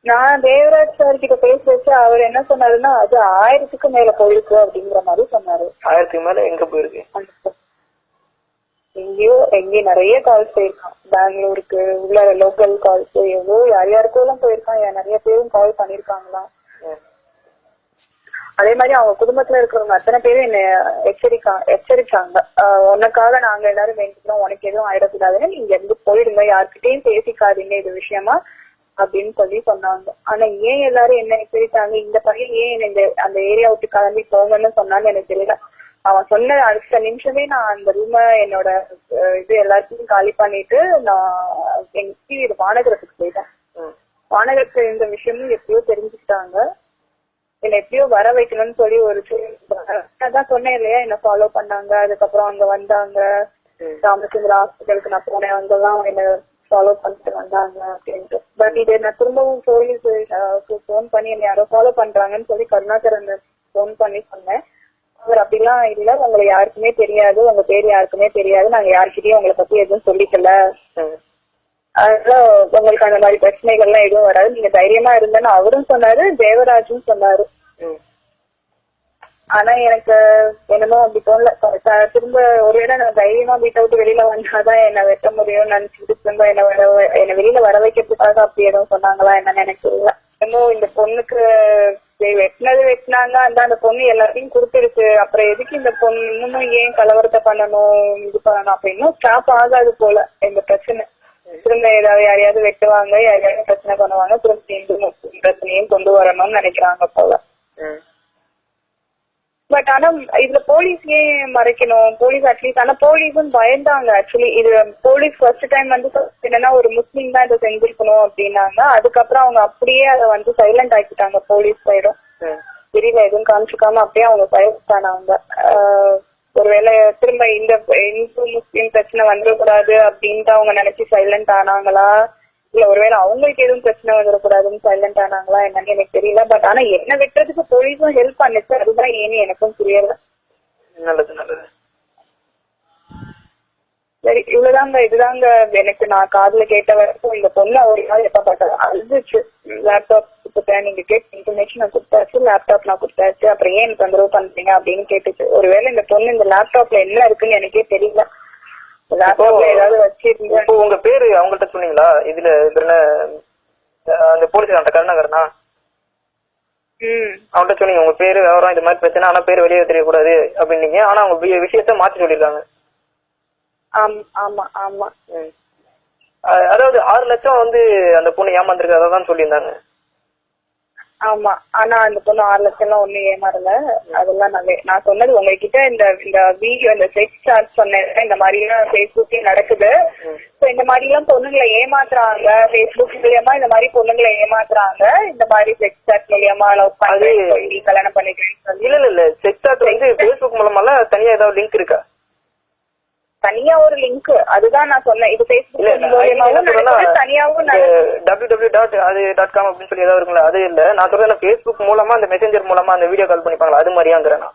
நான் தேவராஜ் சார் கிட்ட பேச வச்சு அவர் என்ன சொன்னாருன்னா அது 1000க்கு மேல போயிருக்கு அப்படிங்கிற மாதிரி சொன்னாரு. 1000க்கு மேல எங்க போயிருக்கு? எங்கேயும் நிறைய கால்ஸ் போயிருக்கான். பெங்களூருக்கு உள்ள லோக்கல் கால்ஸ் எவ்வளோ யார் யாருக்கோ எல்லாம் போயிருக்கான். நிறைய பேரும் கால் பண்ணிருக்காங்களாம். அதே மாதிரி அவங்க குடும்பத்துல இருக்கிறவங்க அத்தனை பேரும் என்ன எச்சரிச்சாங்க. உனக்காக நாங்க எல்லாரும் வேண்டிக்கிறோம், உனக்கு எதுவும் ஆயிடக்கூடாதுன்னு நீங்க இருந்து போயிடுங்க, யாருக்கிட்டையும் பேசிக்காதீங்க இது விஷயமா அப்படின்னு சொல்லி சொன்னாங்க. ஆனா ஏன் எல்லாரும் என்ன எச்சரித்தாங்க, இந்த பையன் ஏன் அந்த ஏரியா விட்டு கிளம்பி போங்கன்னு சொன்னான்னு எனக்கு தெரியல. அவன் சொன்ன அடுத்த நிமிஷமே நான் அந்த ரூம என்னோட இது எல்லாத்தையும் காலி பண்ணிட்டு நான் எங்க வானகரத்துக்கு போயிட்டேன். வானகரத்துல இந்த விஷயமும் எப்படியோ தெரிஞ்சுக்கிட்டாங்க. என்ன எப்படியோ வர வைக்கணும்னு சொல்லி ஒரு அதான் சொன்னேன் இல்லையா, என்ன ஃபாலோ பண்ணாங்க. அதுக்கப்புறம் அங்க வந்தாங்க, ராமச்சந்திர ஹாஸ்பிட்டலுக்கு நான் போனேன், அங்கெல்லாம் என்ன ஃபாலோ பண்ணிட்டு வந்தாங்க அப்படின்ட்டு. பட் இது நான் திரும்பவும் போலீஸுக்கு போன் பண்ணி என்ன யாரோ ஃபாலோ பண்றாங்கன்னு சொல்லி கருணாகரன் போன் பண்ணி சொன்னேன். அவர் அப்படிலாம் இல்ல, உங்களை யாருக்குமே தெரியாது, உங்க பேர் யாருக்குமே தெரியாது, நாங்க யாருக்கிட்டையும் உங்களை பத்தி எதுவும் சொல்லிக்கல, அதனால உங்களுக்கு அந்த மாதிரி பிரச்சனைகள்லாம் எதுவும் வராது, நீங்க தைரியமா இருந்தேன்னு அவரும் சொன்னாரு, தேவராஜும் சொன்னாரு. ஆனா எனக்கு என்னமோ அப்படி தோணல. திரும்ப ஒருவேளை நான் தைரியமா வீட்டை விட்டு வெளியில வந்தாதான் என்ன வெட்ட முடியும்னு நினைச்சிட்டு திரும்ப என்ன வெளியில வர வைக்கிறதுக்காக அப்படி எதுவும் சொன்னாங்களா என்னன்னு எனக்கு தெரியல. என்னமோ இந்த பொண்ணுக்கு வெட்டினாங்க, அந்த பொண்ணு எல்லாத்தையும் கொடுத்துருக்கு, அப்புறம் எதுக்கு இந்த பொண்ணு இன்னமும் ஏன் கலவரத்தை பண்ணணும் இது பண்ணணும், அப்ப இன்னும் ஸ்டாப் ஆகாது போல இந்த பிரச்சனை. திரும்ப ஏதாவது யாரையாவது வெட்டுவாங்க, யாரையாவது பிரச்சனை பண்ணுவாங்க, திரும்ப பிரச்சனையும் கொண்டு வரணும்னு நினைக்கிறாங்க போல. பட் ஆனா இதுல போலீஸ் ஏன் மறைக்கணும், போலீஸ் அட்லீஸ்ட். ஆனா போலீஸும் பயந்தாங்க. ஆக்சுவலி இது போலீஸ் ஃபர்ஸ்ட் டைம் என்னன்னா ஒரு முஸ்லீம் தான் இதை செஞ்சிருக்கணும் அப்படின்னாங்க. அதுக்கப்புறம் அவங்க அப்படியே அதை சைலண்ட் ஆக்கிட்டாங்க. போலீஸ் சைடும் தெரியல எதுவும் காமிச்சுக்காம அப்படியே அவங்க சைலண்ட் ஆனாங்க. ஒருவேளை திரும்ப இந்த இந்து முஸ்லீம் பிரச்சனை வந்துடக்கூடாது அப்படின்ட்டு அவங்க நினைச்சு சைலண்ட் ஆனாங்களா, இல்ல ஒருவேளை அவங்களுக்கு எதுவும் பிரச்சனை வந்துடக்கூடாதுன்னு சைலண்ட் ஆனாங்களா என்னன்னு எனக்கு தெரியல. பட் ஆனா என்ன வெட்டுறதுக்கு போலீஸும் ஹெல்ப் பண்ணுச்சு, அதுதான் ஏன்னு எனக்கும் புரியல. நல்லது நல்லது. சரி, இவ்வளவுதாங்க. இதுதாங்க எனக்கு நான் காதுல கேட்ட வரைக்கும். இந்த பொண்ணு ஒரு நாள் எப்ப பார்த்தா அழுதுச்சு. லேப்டாப் கொடுத்தேன், நீங்க கேட்ட இன்ஃபர்மேஷன் நான் கொடுத்தாச்சு, லேப்டாப் நான் கொடுத்தாச்சு, அப்புறம் ஏன் எனக்கு தொந்தரவு பண்றீங்க அப்படின்னு கேட்டுச்சு. ஒருவேளை இந்த பொண்ணு இந்த லேப்டாப்ல என்ன இருக்குன்னு எனக்கே தெரியல. லேப்டாப்ல ஏதாவது வச்சிருந்தீங்க. உங்க பேரு அவங்கள்ட்ட சொன்னீங்களா? இதுல அந்த போலீஸ் அந்த கருணாகரனா அவன்கிட்ட சொன்னீங்க உங்க பேரு விவரம் இது மாதிரி பிரச்சனை, ஆனா பேரு வெளியே தெரியக்கூடாது அப்படின்னீங்க. ஆனா அவங்க விஷயத்த மாத்தி சொல்லிருக்காங்க. ஆமா ஆமா. அதாவது 6 லட்சம் அந்த பொண்ணு ஏமாந்துருக்கு அதான் சொல்லியிருந்தாங்க. ஆமா, ஆனா அந்த பொண்ணு 6 லட்சம் எல்லாம் ஒண்ணும் ஏமாறல. அதெல்லாம் நான் சொன்னது உங்ககிட்ட இந்த வீடியோ இந்த செக்ஸ் சார்ஜ் சொன்னேன், இந்த மாதிரி எல்லாம் பேஸ்புக்லயே நடக்குது. இந்த மாதிரி எல்லாம் பொண்ணுங்களை ஏமாத்துறாங்க, பேஸ்புக் மூலியமா இந்த மாதிரி பொண்ணுங்களை ஏமாத்துறாங்க, இந்த மாதிரி செக்ஸ் சார்ஜ் மூலியமா லவ் பண்ணி சொல்லி கல்யாணம் பண்ணிக்கிறேன். இல்ல செக்ஸ் சார்ஜ் பேஸ்புக் மூலமா தனியா ஏதாவது லிங்க் இருக்கா? தனியா ஒரு லிங்க், அதுதான் நான் சொன்னேன். இது தனியாவும் www.com அப்படின்னு சொல்லி ஏதாவது இருக்குங்களா? அது இல்ல, நான் சொல்றேன் பேஸ்புக் மூலமா அந்த மெசேஞ்சர் மூலமா அந்த வீடியோ கால் பண்ணிப்பாங்களா, அது மாதிரியாங்கிறேன்.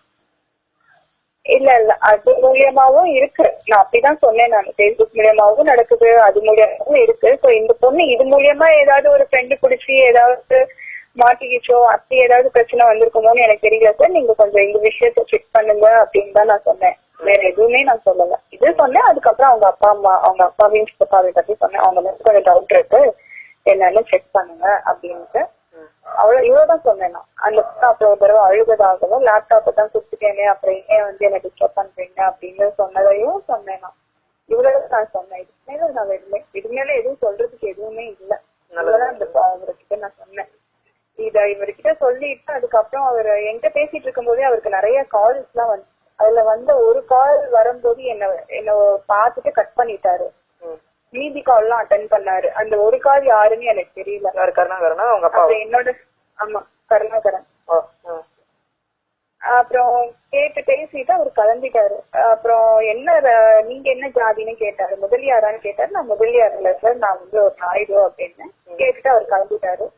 இல்ல அது மூலியமாவும் இருக்கு. நான் அப்படிதான் சொன்னேன். நான் பேஸ்புக் மூலியமாவும் நடக்குது, அது மூலியமாவும் இருக்கு. சோ இந்த பொண்ணு இது மூலியமா ஏதாவது ஒரு ஃப்ரெண்டு பிடிச்சி ஏதாவது மாட்டிக்கிச்சோ, அப்படி ஏதாவது பிரச்சனை வந்திருக்குமோன்னு எனக்கு தெரியல சார், நீங்க கொஞ்சம் இந்த விஷயத்த செக் பண்ணுங்க அப்படின்னு தான் நான் சொன்னேன். வேற எதுவுமே நான் சொல்லல. இது சொன்னேன். அதுக்கப்புறம் அவங்க அப்பாவையும் சித்தப்பாவை பத்தி சொன்னேன். அவங்க வந்து கொஞ்சம் டவுட் இருக்கு, என்னன்னு செக் பண்ணுங்க அப்படின்ட்டு. இவ்வளவுதான் சொன்னேன் நான். அந்த அப்புறம் ஒரு தடவை அழுகதாகவும் லேப்டாப்பை தான் கொடுத்துட்டேனே, அப்புறம் ஏன் என்ன டிஸ்டர்ப் பண்றீங்க அப்படின்னு சொன்னதையும் சொன்னேன் நான். இவ்வளவுதான் நான் சொன்னேன். இது மேல எதுவும் சொல்றதுக்கு எதுவுமே இல்லை. இவ்வளவுதான் அவர்கிட்ட நான் சொன்னேன். இவர்கிட்ட சொல்லிட்டு அதுக்கப்புறம் அவர் என்கிட்ட பேசிட்டு இருக்கும் போதே அவருக்கு நிறைய கால்ஸ் எல்லாம் வந்து, அதுல ஒரு கால் வரும்போது என்ன பார்த்துட்டு கட் பண்ணிட்டாரு. மீதி கால் எல்லாம் அட்டென்ட் பண்ணாரு. அந்த ஒரு கால் யாருன்னு எனக்கு தெரியல. கருணாகரனா அவங்க அப்பா? என்னோட ஆமா கருணாகரன். அப்புறம் கேட்டு பேசிட்டு அவர் கிளம்பிட்டாரு. அப்புறம் நீங்க என்ன ஜாதின்னு கேட்டாரு. முதலியாரான்னு கேட்டாரு. நான் முதலியார் இல்ல சார், நான் ஒரு நாயுடு அப்படின்னு கேட்டுட்டு அவர் கிளம்பிட்டாரு.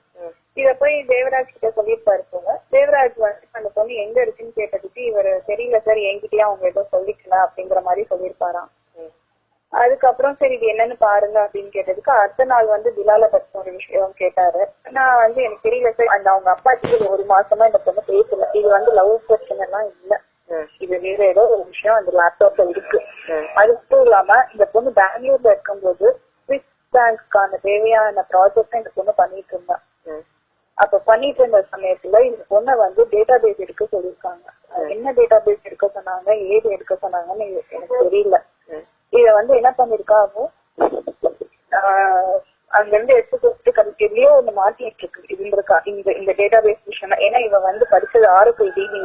இத போய் தேவராஜ் கிட்ட சொல்லியிருப்பாரு போல. தேவராஜ் அந்த பொண்ணு எங்க இருக்குன்னு கேட்டதுக்கு இவர் தெரியல சார், என்கிட்டயே அவங்க ஏதோ சொல்லிக்கல அப்படிங்கிற மாதிரி சொல்லியிருப்பாராம். அதுக்கப்புறம் சரி இது என்னன்னு பாருங்க அப்படின்னு கேட்டதுக்கு அடுத்த நாள் வந்து பிலால பத்தி ஒரு விஷயம் கேட்டாரு. நான் வந்து எனக்கு தெரியல சார், அந்த அவங்க அப்பாச்சி ஒரு மாசமா இந்த பொண்ணு பேசல. இது வந்து லவ் பிரச்சனை எல்லாம் இல்ல, இது வேற ஏதோ ஒரு விஷயம் அந்த லேப்டாப்ல இருக்கு. அது மட்டும் இல்லாம இந்த பொண்ணு பெங்களூர்ல இருக்கும்போது ஸ்விஸ் பேங்க்கான தேவையான ப்ராஜெக்ட் இந்த பொண்ணு பண்ணிட்டு இருந்தா. அப்ப பண்ணிட்டு இருந்த சமயத்துல இந்த பொண்ணை வந்து டேட்டா பேஸ் எடுக்க சொல்லியிருக்காங்க. என்ன டேட்டா பேஸ் எடுக்க சொன்னாங்க, ஏது எடுக்க சொன்னாங்கன்னு எனக்கு தெரியல. இத வந்து என்ன பண்ணிருக்காங்க, அங்க இருந்து எடுத்து கொடுத்து எதுலயோ ஒண்ணு மாட்டிட்டு இருக்கு இருந்திருக்கா இந்த டேட்டா பேஸ் விஷயம். ஏன்னா இவ வந்து படிச்சது RFID.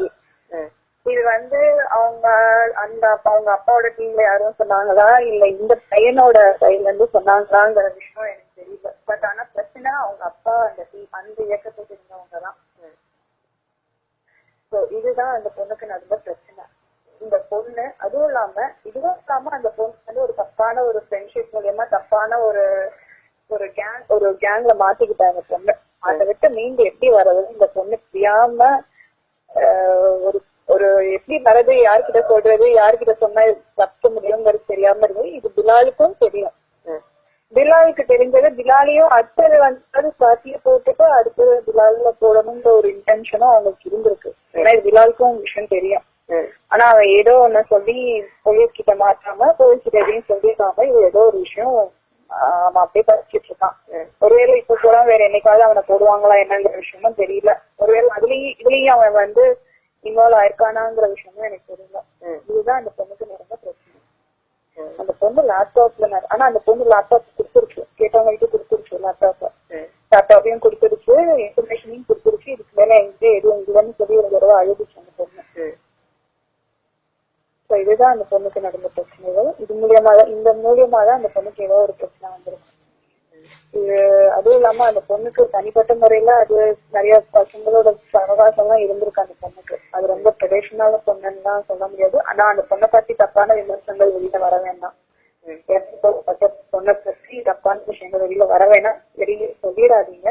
இது வந்து அவங்க அப்பாவோட டீம்ல யாரும் சொன்னாங்களா இல்ல இந்த பையனோட சைட்ல இருந்து சொன்னாங்களாங்கிற விஷயம் எனக்கு தெரியல. பட் ஆனா பிரச்சனை அவங்க அப்பா அந்த இயக்கத்தை இருந்தவங்கதான். இதுதான் அந்த பொண்ணுக்கு நடந்த பிரச்சனை. இந்த பொண்ணு இதுவும் இல்லாம அந்த பொண்ணு வந்து ஒரு தப்பான ஒரு ஃப்ரெண்ட்ஷிப் மூலியமா தப்பான ஒரு கேங்ல மாட்டிக்கிட்டாங்க பொண்ணு. அதை விட்டு மீண்டு எப்படி வர்றது இந்த பொண்ணு தெரியாம ஒரு எப்படி வர்றது, யாருக்கிட்ட சொல்றது, யாருக்கிட்ட சொன்னா தப்ப முடியுங்கிறது தெரியாம இருந்தது. இது பிலாலுக்கும் தெரியும். பிலாலுக்கு தெரிஞ்சது, பிலாலையும் அடுத்தது வந்து சாத்திய போட்டுட்டு அடுத்தது பிலால போடணும்ன்ற ஒரு இன்டென்ஷனும் அவங்களுக்கு இருந்திருக்கு. ஏன்னா இது பிலாலுக்கும் விஷயம் தெரியும். ஆனா அவன் ஏதோ ஒண்ணு சொல்லி போலீஸ் கிட்ட மாற்றாம போலீஸ் கிட்ட எதையும் சொல்லிருக்காம இது ஏதோ ஒரு விஷயம் அவன் அப்படியே படிச்சுட்டு இருக்கான். ஒருவேளை இப்ப கூட வேற என்னைக்காவது அவனை போடுவாங்களா என்னங்கிற விஷயமும் தெரியல. ஒருவேளை இதுலயும் அவன் வந்து இன்வால்வ் ஆயிருக்கானாங்கிற விஷயமும் எனக்கு தெரியல. இதுதான் அந்த பொண்ணுக்கு நடந்த பிரச்சனை. அந்த பொண்ணு ஆனா அந்த பொண்ணு லேப்டாப் கொடுத்துருச்சு, கேட்டவங்க கொடுத்துருச்சு. லேப்டாப்பையும் கொடுத்துருச்சு, இன்ஃபர்மேஷனையும் கொடுத்துருச்சு. இதுக்கு மேல எங்க எதுவும் இல்லைன்னு சொல்லி ஒரு தடவை அழுதுச்சு அந்த பொண்ணு. இதுதான் அந்த பொண்ணுக்கு நடந்த பிரச்சனைகள். இந்த மூலியமாதான் அந்த பொண்ணுக்கு ஏதோ ஒரு பிரச்சனை வந்திருக்கு. அதுவும் இல்லாம அந்த பொண்ணுக்கு தனிப்பட்ட முறையில அது நிறைய பசங்களோட சகவாசம் எல்லாம் இருந்திருக்கு அந்த பொண்ணுக்கு. அது ரொம்ப ட்ரெடிஷனலான பொண்ணுன்னு தான் சொல்ல முடியாது. ஆனா அந்த பொண்ணை பத்தி தப்பான விமர்சனங்கள் வெளியில வர வேண்டாம். பொண்ணை பத்தி தப்பான விஷயங்கள் வெளியில வர வேணாம், வெளியே சொல்லிடாதீங்க.